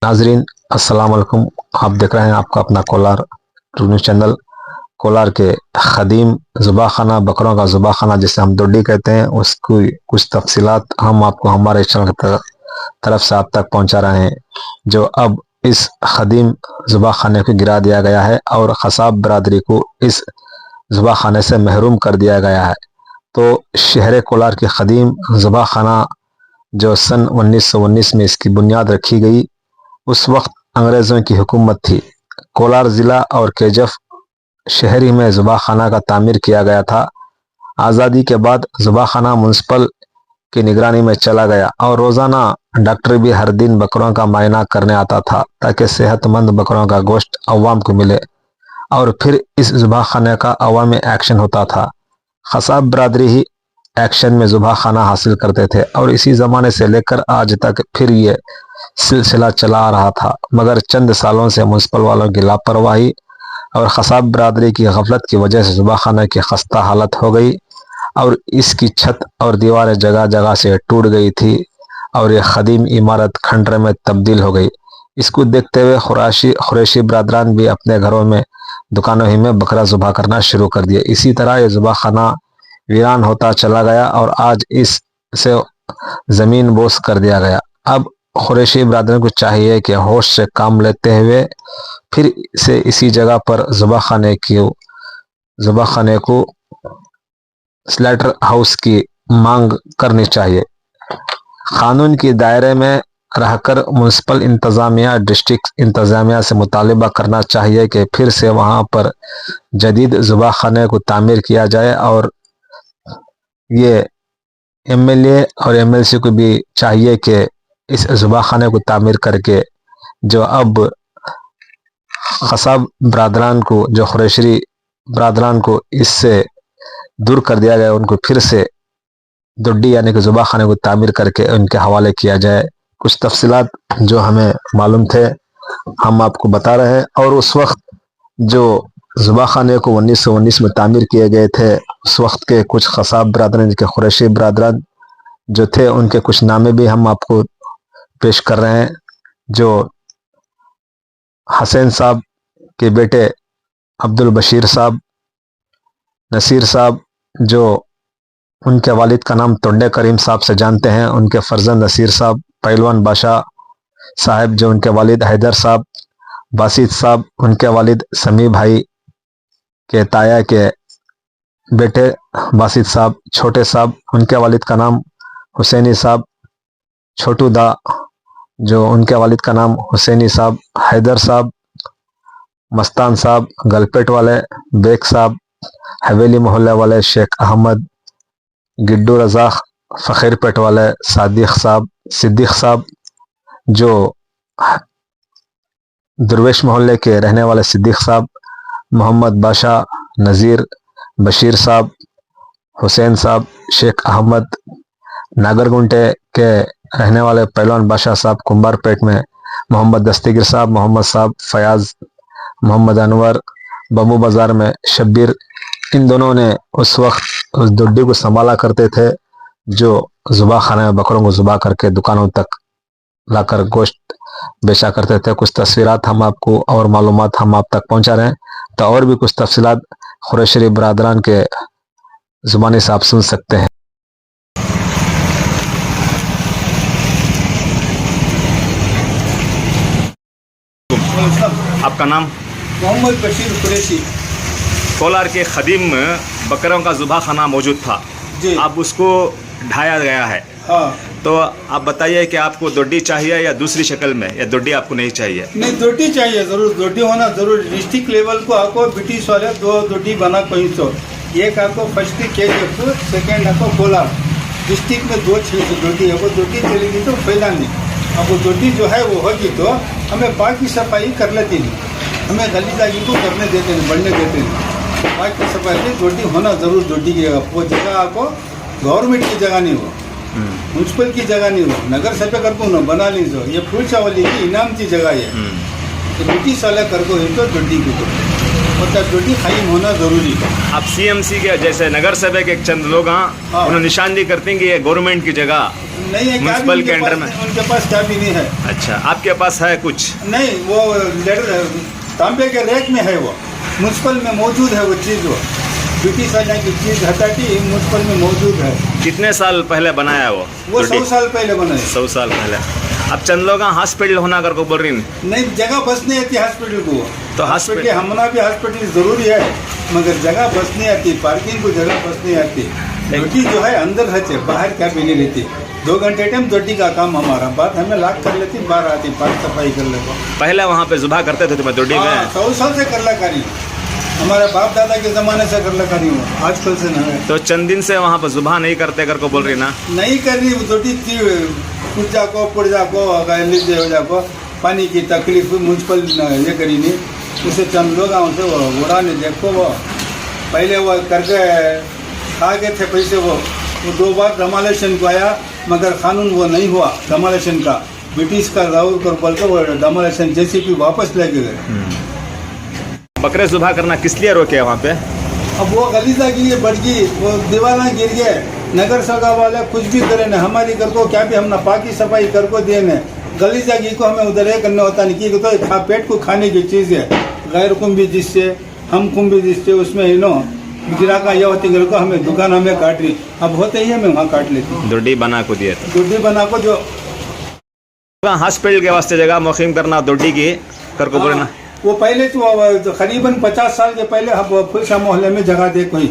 नाजरीन अस्सलाम वालेकुम। आप देख रहे हैं आपका अपना कोलार न्यूज़ चैनल। कोलार के ख़दीम ज़ुबाखाना, बकरों का ज़ुबाखाना जिसे हम दोड्डी कहते हैं, उसकी कुछ तफसीलात हम आपको हमारे चैनल की तरफ से आप तक पहुंचा रहे हैं। जो अब इस ख़दीम ज़ुबाखाने को गिरा दिया गया है और ख़साब बरादरी को इस ज़ुबाखाने से महरूम कर दिया गया है। तो शहर कोलार के ख़दीम ज़ुबाखाना जो सन 1919 में इसकी बुनियाद रखी गई, उस वक्त अंग्रेज़ों की हुकूमत थी। कोलार ज़िला और केजफ शहरी में ज़ुबाखाना का तामीर किया गया था। आज़ादी के बाद ज़ुबाखाना म्युनिसिपल की निगरानी में चला गया और रोज़ाना डॉक्टर भी हर दिन बकरों का मायना करने आता था ताकि सेहतमंद बकरों का गोश्त अवाम को मिले। और फिर इस ज़ुबाखाने का अवामी एक्शन होता था। ख़साब बरादरी ही एक्शन में ज़ुबाखाना हासिल करते थे और इसी ज़माने से लेकर आज तक फिर ये सिलसिला चला आ रहा था। मगर चंद सालों से म्युनिसिपल वालों की लापरवाही और ख़साब बरादरी की गफलत की वजह से ज़ुबाखाना की खस्ता हालत हो गई और इसकी छत और दीवारें जगह जगह से टूट गई थी और यह ख़दीम इमारत खंडर में तब्दील हो गई। इसको देखते हुए खुरैशी बरादरान भी अपने घरों में, दुकानों ही में बकरा ज़ुबा करना शुरू कर दिया। इसी तरह यह ज़ुबाखाना वीरान होता चला गया और आज इसे ज़मीन बोस कर दिया गया। अब खुरैशी बरादरों को चाहिए कि होश से काम लेते हुए फिर से इसी जगह पर ज़ुबाखाने को स्लैटर हाउस की मांग करनी चाहिए। कानून के दायरे में रहकर म्युनिसिपल इंतज़ामिया, डिस्ट्रिक्ट इंतज़ामिया से मुतालबा करना चाहिए कि फिर से वहाँ पर जदीद ज़ुबाखाने को तामीर किया जाए और ये एमएलए और एमएलसी को भी चाहिए कि इस ज़ुबाखाने को तामीर करके जो अब ख़साब बरादरान को, जो खुरैशी बरादरान को इससे दूर कर दिया गया, उनको फिर से दोड्डी यानी कि ज़ुबाखाने को तामीर करके उनके हवाले किया जाए। कुछ तफसीलात जो हमें मालूम थे हम आपको बता रहे हैं। और उस वक्त जो ज़ुबाखाने को 1919 में तामीर किए गए थे, उस वक्त के कुछ ख़साब बरादरान, जिनके खुरैशी बरादरान जो थे, उनके कुछ नामे भी हम आपको पेश कर रहे हैं। जो हसैन साहब के बेटे अब्दुल बशीर साहब, नसीर साहब, जो उनके वालिद का नाम टोंडे करीम साहब से जानते हैं, उनके फर्जंद नसीर साहब, पहलवान बादशाह साहब जो उनके वालिद हैदर साहब, बासित साहब उनके वालिद समी भाई के ताया के बेटे बासित साहब, छोटे साहब उनके वालिद का नाम हुसैनी साहब, छोटू दा जो उनके वालिद का नाम हुसैनी साहब, हैदर साहब, मस्तान साहब, गलपेट वाले बेग साहब, हवेली मोहल्ले वाले शेख अहमद, गिड्डू रजाक, फ़कीरपेट वाले सिद्दीक साहब, जो दुर्वेश मोहल्ले के रहने वाले सिद्दीक साहब, मोहम्मद बादशाह, नज़ीर, बशीर साहब, हुसैन साहब, शेख अहमद, नागरगुंटे के रहने वाले पहलवान बादशाह साहब, कुंभारपेट में मोहम्मद दस्तगीर साहब, मोहम्मद साहब, फयाज, मोहम्मद अनवर, बम्बू बाज़ार में शब्बीर, इन दोनों ने उस वक्त उस दोड्डी को संभाला करते थे जो ज़ुबाखाने में बकरों को ज़ुबा करके दुकानों तक लाकर गोश्त बेचा करते थे। कुछ तस्वीरात हम आपको और मालूमात हम आप तक पहुंचा रहे हैं। तो और भी कुछ तफसीलात खुरैशी बरादरान के ज़ुबानी से आप सुन सकते हैं। आपका नाम? मोहम्मद बशीर कुरैशी। कोलार के ख़दीम बकरों का ज़ुबाखाना मौजूद था जी। अब उसको ढाया गया है। हाँ, तो आप बताइए कि आपको दोड्डी चाहिए या दूसरी शक्ल में, या दोड्डी आपको नहीं चाहिए? नहीं दोड्डी चाहिए, ज़रूर दोड्डी होना ज़रूर। डिस्ट्रिक्ट लेवल को आपको ब्रिटिश वाले 2 दोड्डी बना कहीं तो, एक आपको फर्स्ट केजीएफ, सेकेंड आपको कोलार डिस्ट्रिक्ट में 2 दोड्डी है। वो दोड्डी चलेगी तो फैलानी। अब वो दोड्डी जो है वो होगी तो हमें बाकी सफाई कर लेती नहीं, हमें गली जागी को करने देते नहीं, बढ़ने देते नहीं। बाकी सफाई में दोड्डी होना ज़रूर। दोड्डी की जगह वो जगह आपको गवर्नमेंट की जगह नहीं हो, म्यूनसिपल की जगह नहीं हो, नगर सभा कर को न बना लीजिए। ये पुलिस वाली की इनाम की जगह है, तो ब्रिटिश वाला कर को तो दोड्डी की। होता दोटी खाइम होना जरूरी। अब सीएमसी के जैसे नगर सेवक एक चंद लोग हाँ। उन्होंने निशानदेही करते हैं कि ये गवर्नमेंट की जगह नहीं है, क्या भी म्युनिसिपल के अंडर में। उनके पास क्या भी नहीं है। अच्छा, आपके पास है कुछ? नहीं, वो लेटर तांबे के रैक में है, वो म्यूनसिपल में मौजूद है वो चीज़। वो ब्रिटिश वाला की चीज़ हटाती म्यूनसिपल में मौजूद है। कितने साल पहले बनाया वो? 100 साल पहले बना है। 100 साल पहले। अब चंद लोग हॉस्पिटल होना कर को बोल रही हैं। नहीं, जगह बस नहीं आती हॉस्पिटल को। तो हॉस्पिटल हमना भी हॉस्पिटल जरूरी है, मगर जगह बस नहीं आती, पार्किंग को जगह बस नहीं आती। ड्यूटी जो है अंदर रहते, बाहर क्या भी नहीं रहती। 2 घंटे टाइम ड्यूटी का काम हमारा, बात हमें लाख कर लेती, बाहर आती, पार्क सफाई कर लेते। पहले वहाँ पे जुबा करते थे तुम्हें ड्यूटी में? 100 साल से करला करी, हमारे बाप दादा के जमाने से करला करी हूँ, आजकल से नहीं है। तो चंद दिन से वहाँ पे जुबा नहीं करते कर को बोल रही ना? नहीं कर रही ड्यूटी थी, पूजा को पुर्जा को हो को पानी की तकलीफ म्यूनसिपल ये करी नहीं। उसे चंद लोग उनसे वो बुरा ने देखो, वो पहले वो करके खा गए थे पैसे। वो 2 बार डमालेशन को आया, मगर कानून वो नहीं हुआ डमालेशन का। ब्रिटिश का राहुल कर बोल के वो डमालेशन JCP वापस लेके गए। बकरे जुबा करना किस लिए रोके वहाँ पे? अब वो गलीजा की ये बढ़ गई, वो दीवाना गिर गए। नगर सगा वाले कुछ भी करे न, हमारी कर को क्या भी हम ना पाकी सफाई कर को दिए न, गलीजा की को हमें उधर करना होता नहीं कि तो पेट को खाने की चीज़ है। गैर कुंभी जिससे हम कुंभी जिससे उसमें गिरा का यह होती घर को हमें दुकान हमें काट रही, अब होते ही हमें वहाँ काट लेती। दुड्डी बना को दिए दुड्डी बना को जो हॉस्पिटल के वास्ते जगह मुकीम करना दुड्डी की कर को बोले ना। वो पहले तो करीबन 50 साल के पहले हम फुलशाह मोहल्ले में जगह दे कोई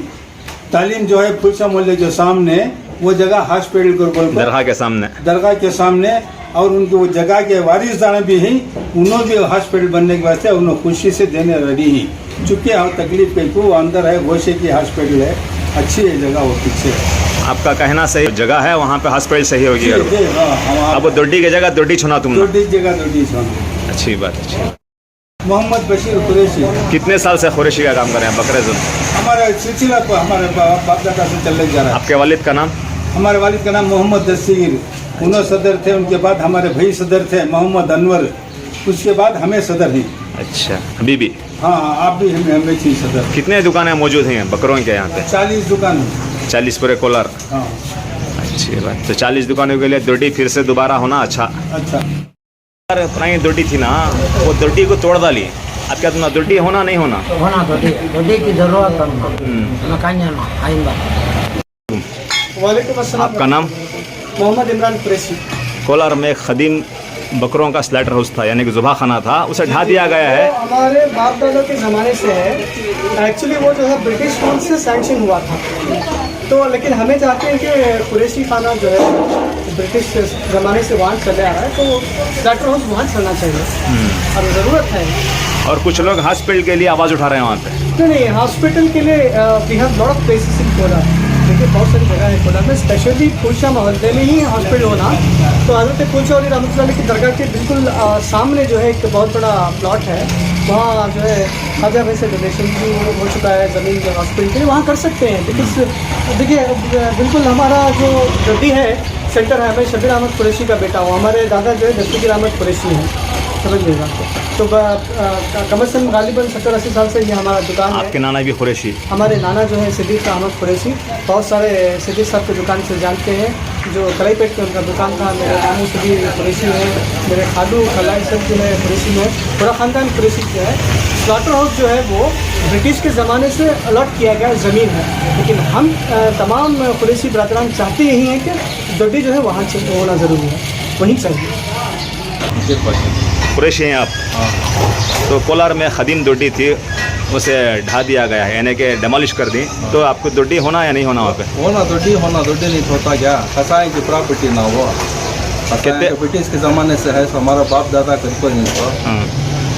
तालीम जो है फुलशाह मोहल्ले जो सामने वो जगह हॉस्पिटल को दरगाह के सामने, दरगाह के सामने। और उनकी वो जगह के वारिसदार भी हैं, उन्होंने भी हॉस्पिटल बनने के वास्ते उन्होंने खुशी से देने रेडी ही। चूँकि हम तकलीफ कहीं को अंदर है, गोशे की हॉस्पिटल है, अच्छी है जगह, वो पीछे है। आपका कहना सही जगह है, वहाँ पे हॉस्पिटल सही होगी। अब दुड्डी की जगह दुड्डी छुना तुम? दुड्डी जगह दुड्डी छुना। अच्छी बात, अच्छी। मोहम्मद बशीर कुरैशी। कितने साल से कुरैशी का काम कर रहे हैं बकरे जुब? हमारा सिलसिला हमारे बाप दादा से चल जा रहा है। आपके वालिद का नाम? हमारे वालिद का नाम मोहम्मद दस्तीर, उन्होंने सदर थे। उनके बाद हमारे भाई सदर थे मोहम्मद अनवर, उसके बाद हमें सदर ही। अच्छा, अभी भी? हाँ, आप भी हमें थी सदर। कितने दुकानें मौजूद हैं बकरों के यहाँ पे? 40 दुकान। 40 पूरे कोलार? हाँ। अच्छी बात। तो 40 दुकानों के लिए दुड्डी फिर से दोबारा होना अच्छा। पुरानी दुड्डी थी ना, वो दुड्डी को तोड़ डाली। अब क्या तुम्हारा दुड्डी होना नहीं होना? होना दुड्डी की जरूरत है। वालेकुम अस्सलाम। आपका नाम? मोहम्मद इमरान कुरैशी। कोलार में खदीम बकरों का स्लैटर हाउस था, यानी कि जुबा खाना था, उसे ढा दिया गया है। हमारे बाप दादा के ज़माने से है। एक्चुअली वो जो है ब्रिटिश रूल से सैंक्शन हुआ था, तो लेकिन हमें चाहते हैं कि कुरैशी खाना जो है ब्रिटिश ज़माने से वहाँ चले आ रहा है, तो स्लैटर हाउस वहाँ चलना चाहिए और ज़रूरत है। और कुछ लोग हॉस्पिटल के लिए आवाज़ उठा रहे हैं वहाँ पे। नहीं, हॉस्पिटल के लिए we have lot of places in Kolar. देखिए बहुत सारी जगह है कोलार में, स्पेशली फुलशाह मोहल्ले में ही हॉस्पिटल होना। तो हज़रत फुलशाह अली रहमतुल्लाह की दरगाह के बिल्कुल सामने जो है एक बहुत बड़ा प्लॉट है, वहाँ जो है ख़ाजा भाई से डोनेशन भी हो चुका है ज़मीन के हॉस्पिटल के लिए, वहाँ कर सकते हैं। बिकॉज देखिए बिल्कुल हमारा जो गड्डी है सेंटर है, मैं शबीर अहमद कुरैशी का बेटा हूँ। हमारे दादा जो है दस्तगीर अहमद कुरैशी हैं, समझ लीजिएगा। तो कम अज़ कम गालिबन 70-80 साल से ये हमारा दुकान है। आपके नाना भी कुरैशी? हमारे नाना जो है सिद्दीक अहमद कुरैशी, बहुत सारे सिद्दीक साहब की दुकान से जानते हैं, जो कलाईपेट पे उनका दुकान था। मेरे नानू सिद्दीक कुरैशी है, मेरे खालू खलाई सब जो है कुरैशी है, पूरा ख़ानदान कुरैशी जो है। स्लॉटर हाउस जो है वो ब्रिटिश के ज़माने से अलॉट किया गया ज़मीन है, लेकिन हम तमाम कुरैशी बरादरान चाहते यही हैं कि दुड्डी जो है वहाँ होना ज़रूरी है, वहीं चाहिए। कुरैशी हैं आप? तो कोलार में खदीम दुड्डी थी, उसे ढा दिया गया है, यानी कि डेमोलिश कर दी। तो आपको दुड्डी होना या नहीं होना वहाँ पे? होना दुड्डी नहीं होता क्या, खसाई की प्रॉपर्टी ना हो। कितने ब्रिटिश के ज़माने से है, हमारा बाप दादा बिल्कुल नहीं था।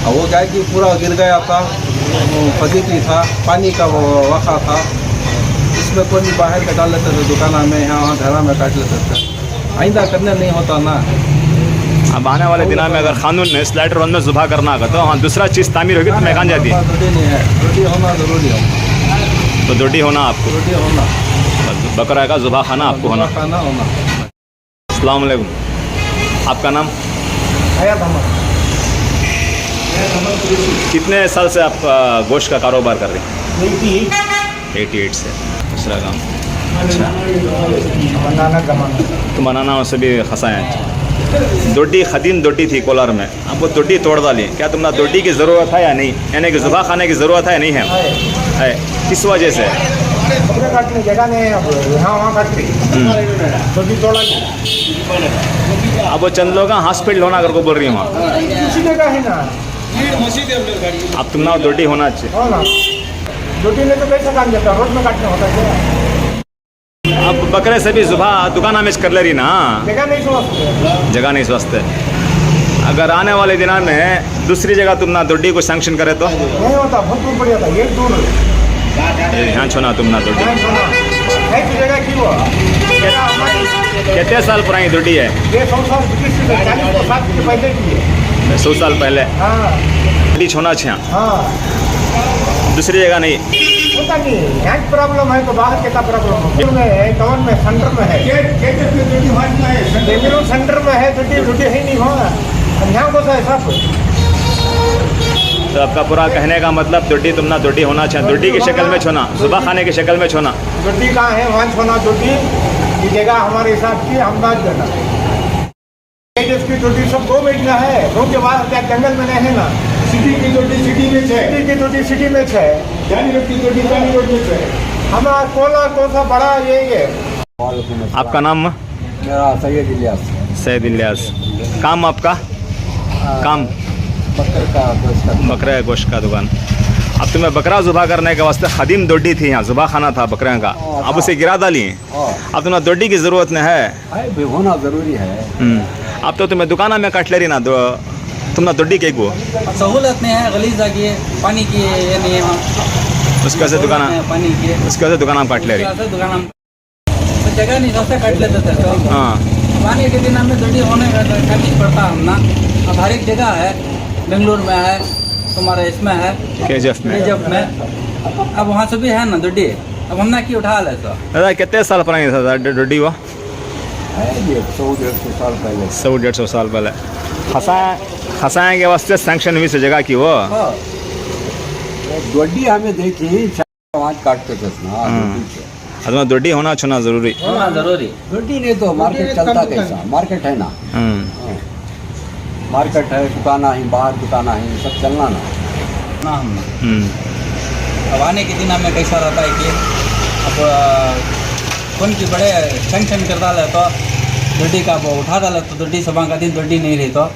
और वो क्या कि पूरा गिर गया था, फजीती था, पानी का वो वक़ा था, इसमें कोई बाहर का डाल लेते थे दुकान में, यहाँ घर में काट लेते थे। आइंदा करने नहीं होता ना। अब आने वाले दिनों में अगर कानून ने स्लैटर वन में जुबा करना होगा, तो हाँ दूसरा चीज़ तामीर होगी तो मैकान जाती है। दुड्डी नहीं है, दुड्डी होना ज़रूरी है। तो दुड्डी होना आपको, दुड्डी होना, बकरा का जुबा खाना आपको होना। खाना होना। अस्सलाम वालेकुम, आपका नाम? हयात अहमद। कितने साल से आप गोश्त का कारोबार कर रहे हैं? 88 से। दूसरा काम अच्छा, तो बनाना से भी खसाएँ। दोडी खदीम दोडी थी कोलार में, आपको दोडी तोड़ डाली, क्या तुमने दोडी की ज़रूरत है या नहीं? यानी कि ज़ुबा खाने की ज़रूरत है या नहीं है? किस वजह से? कपड़े काटने जगह नहीं है, अब यहाँ वहाँ काट रही दोडी तोड़ा अब वो चंद लोग हॉस्पिटल होना करके बोल रही हूँ, उसी जगह है ना। अब तुम ना दोडी होना चाहिए। हो ना, दोडी में तो कैसे काट देता, रोड में काटना होता है। अब बकरे से भी ज़ुबा दुकान में कर ले रही ना, जगह नहीं समझते, जगह नहीं स्वस्थ है। अगर आने वाले दिनों में दूसरी जगह तुम ना दोडी को सैंक्शन करे तो नहीं होता, बहुत दूर पड़ जाता, एक दूर यहाँ छोना तुम ना दोडी। जगह की वो कितने साल पुरानी दोडी है? 100 साल 40 साल पहले की है। 100 साल पहले हाँ दोडी छोना छे, हाँ, दूसरी जगह नहीं। होता नहीं, यहाँ की प्रॉब्लम है तो बाहर क्या प्रॉब्लम है? टाउन में सेंटर में है, बेंगलुरु सेंटर में है, छुट्टी ही नहीं होगा। यहाँ को है सब। तो आपका पूरा कहने का मतलब दोडी तुम ना दोडी होना चाहिए, दोडी की शक्ल में छोना, ज़ुबा खाने की शक्ल में छोना। छुट्टी कहाँ है वहाँ छोना, छुट्टी की जगह हमारे हिसाब की हम बात देना। इसकी छुट्टी सब 2 महीने है, 2 के बाद क्या जंगल में नहीं है ना। सिटी की रोटी सिटी में है, सिटी की छुट्टी सिटी में है, जानी रोड की रोटी जानी रोड में है। हमारा कोला कौन सा बड़ा यही है। आपका नाम? मेरा सैयद इलियास। सैयद इलियास। काम आपका? काम बकरे का गोश्त का बकरे गोश्त का दुकान। अब तुम्हें बकरा ज़ुबा करने के वास्ते खदीम दोडी थी, यहाँ ज़ुबा खाना था बकरे का, अब उसे गिरा डाली। अब तुम्हें दोडी की ज़रूरत नहीं है, भी होना ज़रूरी है। अब तो तुम्हें दुकाना में काट ले रही ना, तुम ना दोडी के को सहूलत नहीं है, गलीज आ गई है, पानी की ये नहीं है वहाँ, उसके वजह दुकाना पानी की उसके वजह दुकाना में काट ले रही। दुकान तो जगह नहीं सबसे काट लेते थे तो हाँ, पानी के दिन हमें दोडी होने का काटनी पड़ता हम ना। अब हर एक जगह है, बेंगलुरु में है, तुम्हारे इसमें है KGF में। अब वहाँ से भी है ना दोडी, अब हमने की उठा ले तो। दादा कितने साल पुरानी था दोडी? वो 100-150 साल पहले। 100-150 साल पहले खसाएँ के वास्ते सैंक्शन हुई से जगह की वो। दोडी हमें देखी वहाँ काटते थे ना। तुम्हें दोडी होना छोना ज़रूरी। होना जरूरी। दोडी नहीं तो मार्केट चलता कैसा? मार्केट है ना, मार्केट है, दुकाना ही बाहर, दुकाना ही सब चलना ना हम अब आने के दिन हमें कैसा रहता है कि अब कौन की बड़े टेंशन कर डाले तो दोडी का वो उठा डाले तो दोडी सुबह का दिन दोडी नहीं रही तो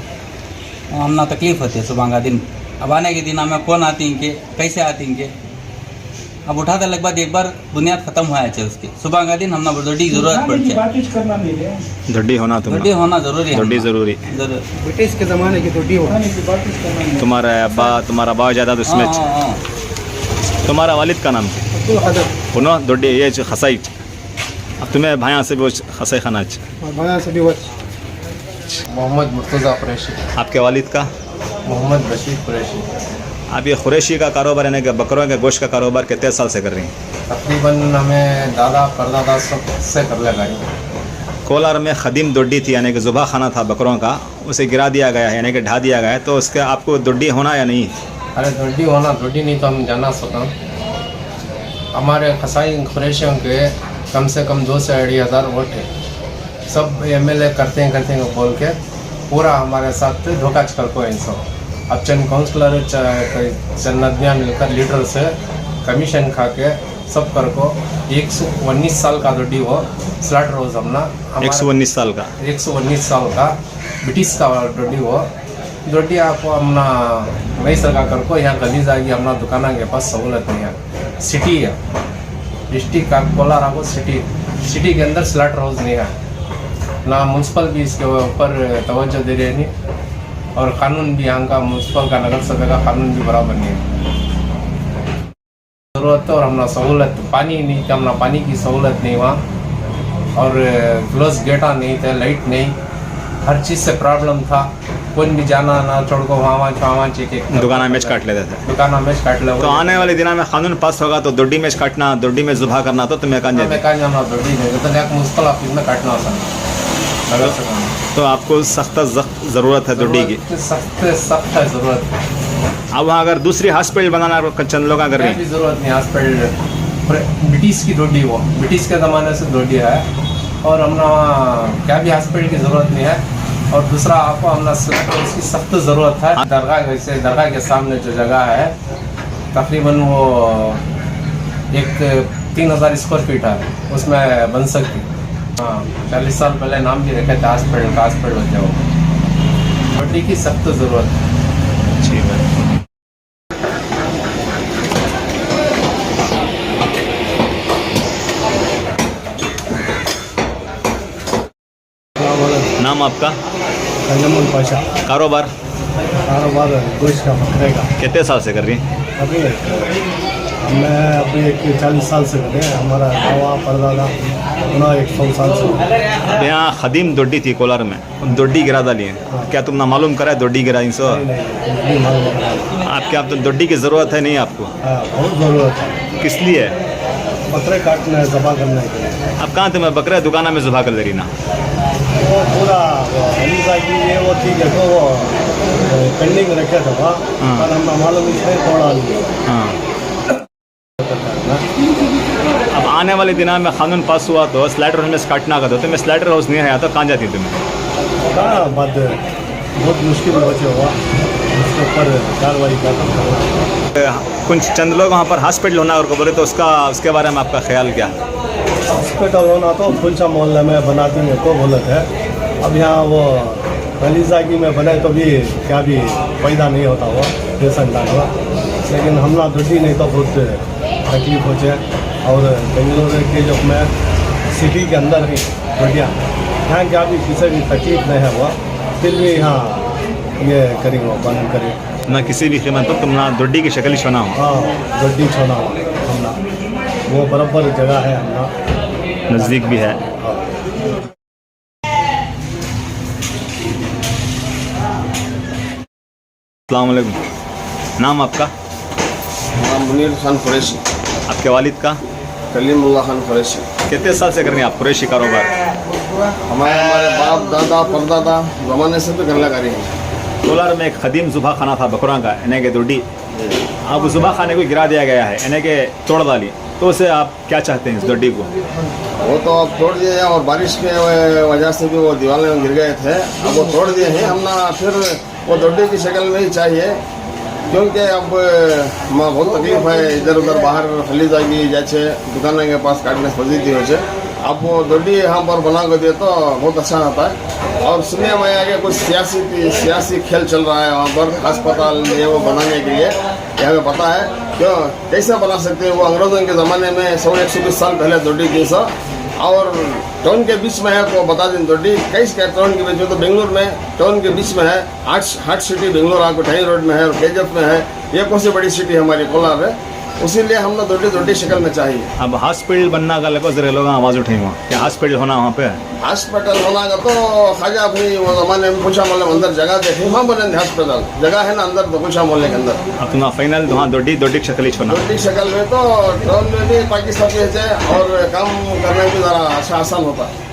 हम ना तकलीफ होती है सुबह का दिन। अब आने के दिन हमें कौन आती हैं कि कैसे आती हैं कि अब उठा देने के बाद एक बार बुनियाद खत्म हुआ है उसकी, सुबह का दिन हमने दोडी की जरूरत पड़ती है। दोडी होना दोडी होना जरूरी है, दोडी ज़रूरी। ब्रिटिश के ज़माने की दोडी हो। तुम्हारा बाप ज़्यादा उसमें तुम्हारा वालिद का नाम क्या? दोडी ये खसाई। अब तुम्हें भाया से भी खसाई खाना भाया से भी मोहम्मद मुर्तज़ा कुरैशी। आपके वालिद का? मोहम्मद बशीर कुरैशी। आप ये कुरैशी का कारोबार यानी कि बकरों के गोश्त का कारोबार कितने साल से कर रही हैं? तकरीबन हमें दादा परदादा सब से कर लगा। कोलार में खदीम दोडी थी यानी कि ज़ुबा खाना था बकरों का, उसे गिरा दिया गया है यानी कि ढा दिया गया है, तो उसके आपको दोडी होना या नहीं? अरे दोडी होना, दोडी नहीं तो हम जाना सकता। हमारे खसाई कुरैशियों के कम से कम 2 से 2.5 हज़ार वोट है। सब MLA करते हैं बोल के पूरा हमारे साथ धोखा कर को इनसे। अब चंद काउंसलर चंद आदमियाँ मिलकर लीडर से कमीशन खा के सब कर को 119 साल का दोडी वो स्लॉट रोज हमना 119 साल का 119 साल का ब्रिटिश का दोडी वो दोडी आपको हमना नई सरकार कर को यहाँ गलीज आएगी। हमना दुकाना के पास सहूलत नहीं है। सिटी है, डिस्ट्रिक्ट का कोलार आपको सिटी के अंदर स्लॉट हाउस नहीं है ना। म्यूनसिपल भी इसके ऊपर तवज्जो दे रही नहीं और कानून भी यहाँ का म्यूनसिपल का नगर सभा का कानून भी बराबर नहीं है। ज़रूरत है और हमना सहूलत पानी नहीं, हमना पानी की सहूलत नहीं वहाँ और क्लोज गेटा नहीं थे, लाइट नहीं, हर चीज़ से प्रॉब्लम था। कोई भी जाना ना छोड़ को वहाँ चेक दुकाना मैच काट लेते थे। दुकाना मैच काट ले। तो आने वाले दिनों में कानून पास होगा तो दोडी मैच काटना, दोडी में ज़ुबा करना तो तुम्हें कहाँ जाना दोडी नहीं तो एक मुश्किल ऑफिस में काटना होता है। तो आपको सख्त ज़रूरत है दोडी की? सख्त है ज़रूरत। अब वहाँ अगर दूसरी हॉस्पिटल बनाना चंद लोग कर रहे भी हैं, ज़रूरत नहीं हॉस्पिटल ब्रिटिश की रोटी वो ब्रिटिश के ज़माने से रोटी है और हमने क्या भी हॉस्पिटल की ज़रूरत नहीं है। और दूसरा आपको हमने उसकी सख्त ज़रूरत है। दरगाह जैसे दरगाह के सामने जो जगह है तकरीबन वो एक 3000 स्क्वायर फीट है, उसमें बन सकती। हाँ 40 साल पहले नाम भी रखे थे हॉस्पिटल का, हॉस्पिटल होते हो रोटी की सख्त ज़रूरत है। ठीक है। नाम आपका? नजमुल पाशा। कारोबार? कारोबार गोश्त का बकरे का। कितने साल से कर रही हैं? अभी मैं अभी 40 साल से करे, हमारा दावा परदादा उन्होंने 100 साल से। अब यहाँ खदीम दोड्डी थी कोलार में, दोड्डी गिरा डाली है। क्या तुमने मालूम करा है दोड्डी गिरा सो? नहीं मालूम है। आपके आप तो दोड्डी की ज़रूरत है नहीं आपको? हाँ, बहुत ज़रूरत है। किस लिए? बकरे काटने ज़बा करने के लिए। अब कहाँ थे? मैं बकरा दुकाना में ज़ुबा कर ले रही ना। वो पूरा अलीजा की ये वो थी देखो वो पेंडिंग रखे थे वहाँ, और हम मालूम इसमें तोड़ा लिया। हाँ। अब आने वाले दिनों में कानून पास हुआ तो स्लाइडर हाउस में काटना का तो मैं स्लाइडर हाउस नहीं आया तो कहाँ जाती तुम्हें? कहाँ बात बहुत मुश्किल बचे हुआ, उसके ऊपर कार्रवाई करना। कुछ चंद लोग वहाँ पर हॉस्पिटल होना और को बोले तो उसके बारे में आपका ख्याल क्या? हॉस्पिटल होना तो फुलशा मोहल्ले में बना देंगे तो गलत है। अब यहाँ वो गलीजागी में बने तो भी क्या भी पैदा नहीं होता हुआ पेशेंट हुआ, लेकिन हमला दुर्दी नहीं तो बहुत तकलीफ हो जाए। और बेंगलुरु के जो में सिटी के अंदर ही बढ़िया यहाँ क्या भी किसी भी तकलीफ नहीं है हुआ, फिर भी यहाँ ये करेंगे बंद करें ना किसी भी कीमत पर तुम ना दोड्डी की शक्ल छोना हो। हाँ दुर्दी छोना हुआ हमला, वो बराबर जगह है हमला, नज़दीक भी है। अस्सलाम वालेकुम। नाम आपका? नाम मुनीर खान कुरैशी। आपके वालिद का? कलीमुल्लाह खान कुरैशी। कितने साल से कर रहे हैं आप कुरैशी कारोबार? हमारे बाप दादा परदादा ज़माने से तो करने का रही है। कोलार में एक कदीम ज़ुबा खाना था बकरों का, इन्हें के दोड्डी। अब ज़ुबा खाने को गिरा दिया गया है, इन्हें के तोड़ डाली, तो उसे आप क्या चाहते हैं इस दोड्डी को? वो तो अब तोड़ दिए हैं और बारिश के वजह से भी वो दीवार में गिर गए थे, अब वो तोड़ दिए हैं। हमने फिर वो दोड्डी की शक्ल में ही चाहिए, क्योंकि अब माँ बहुत तकलीफ है, इधर उधर बाहर फैली जाएगी जैसे दुकान के पास काटने फजीती हो जाए। अब वो दोड्डी यहाँ पर बना कर दिए तो बहुत अच्छा रहता है। और सुनने में आया कि कुछ सियासी खेल चल रहा है वहाँ पर, अस्पताल ये वो बनाने के लिए। ये हमें पता है क्यों कैसे बना सकते हैं, वो अंग्रेज़ों के ज़माने में 100-120 साल पहले दोड्डी थी सर, और टाउन के बीच में है तो बता दें दोड्डी कैसे टाउन के बीच में, तो बेंगलुरु में टाउन के बीच में है। हार्ट सिटी बेंगलुरु आपको टाइन रोड में है और केजीएफ में है, ये कौन सी बड़ी सिटी हमारी कोलार है, उसीलिए हमने दोड्डी शक्ल में चाहिए। अब हॉस्पिटल बनना का लगभग जरा लोग आवाज़ उठेंगे वहाँ, क्या हॉस्पिटल होना वहाँ पे? हॉस्पिटल होना का तो खाजा अपनी वो ज़माने में पूछा मोहल्ले में अंदर जगह देखे वहाँ बने हॉस्पिटल, जगह है ना अंदर तो पूछा मोहल्ले के अंदर। अब तुम्हारा फाइनल वहाँ दोड्डी शक्ल छोना? दोड्डी शक्ल में तो टाउन में भी पाकिस्तान है और काम करने में ज़रा अच्छा आसान होता है।